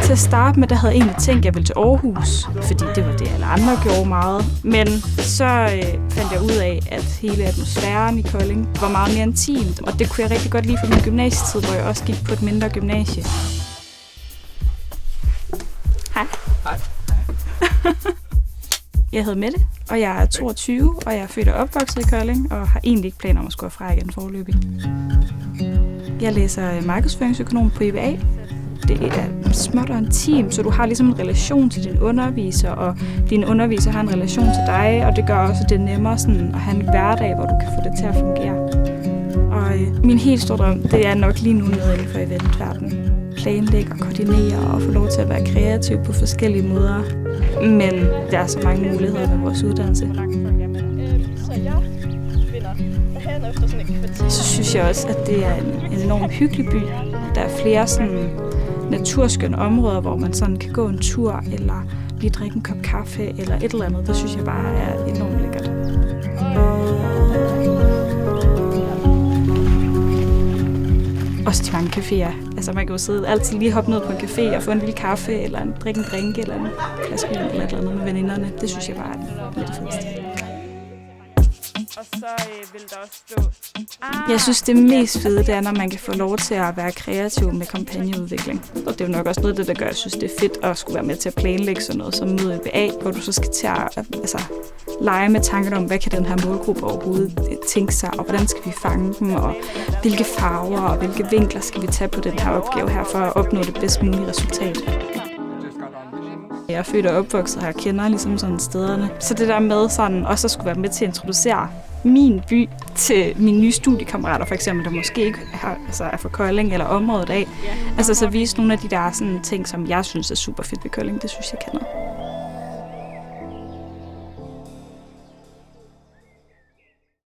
Til at starte med, der havde jeg egentlig tænkt, at jeg ville til Aarhus, fordi det var det, alle andre gjorde meget. Men så fandt jeg ud af, at hele atmosfæren i Kolding var meget mere intimt, og det kunne jeg rigtig godt lide fra min gymnasietid, hvor jeg også gik på et mindre gymnasie. Hej. Hej. Jeg hedder Mette, og jeg er 22, og jeg er født og opvokset i Kolding, og har egentlig ikke planer om at skulle fra igen foreløbig. Jeg læser markedsføringsøkonom på IBA. Det er småt og intimt, så du har ligesom en relation til din underviser, og din underviser har en relation til dig, og det gør også, at det er nemmere sådan at have en hverdag, hvor du kan få det til at fungere. Og min helt store drøm, det er nok lige nu nede inden for eventverdenen. Planlægge og koordinere og få lov til at være kreativ på forskellige måder. Men der er så mange muligheder med vores uddannelse. Så jeg vinder herhen efter sådan en kvarter. Så synes jeg også, at det er en enormt hyggelig by. Der er flere sådan naturskønne områder, hvor man sådan kan gå en tur, eller lige drikke en kop kaffe, eller et eller andet. Det synes jeg bare er enormt lækkert. Også de mange caféer. Altså man kan jo sidde altid lige hoppe ned på en café og få en lille kaffe, eller drikke en drink, eller en flaske vin, eller et eller andet med veninderne. Det synes jeg bare er lidt fedest. Og så vil der også stå... Jeg synes, det mest fede, det er, når man kan få lov til at være kreativ med kampagneudvikling. Og det er jo nok også noget af det, der gør, at jeg synes, det er fedt at skulle være med til at planlægge sådan noget som møde IBA, hvor du så skal til at lege med tanker om, hvad kan den her målgruppe overhovedet tænke sig, og hvordan skal vi fange dem, og hvilke farver og hvilke vinkler skal vi tage på den her opgave her, for at opnå det bedst mulige resultat. Jeg er født og opvokset her, kender ligesom sådan stederne. Så det der med sådan også at skulle være med til at introducere min by til mine nye studiekammerater, for eksempel, der måske ikke er fra Kolding eller området af. Altså så vise nogle af de der sådan ting, som jeg synes er super fedt ved Kolding, det synes jeg kan noget.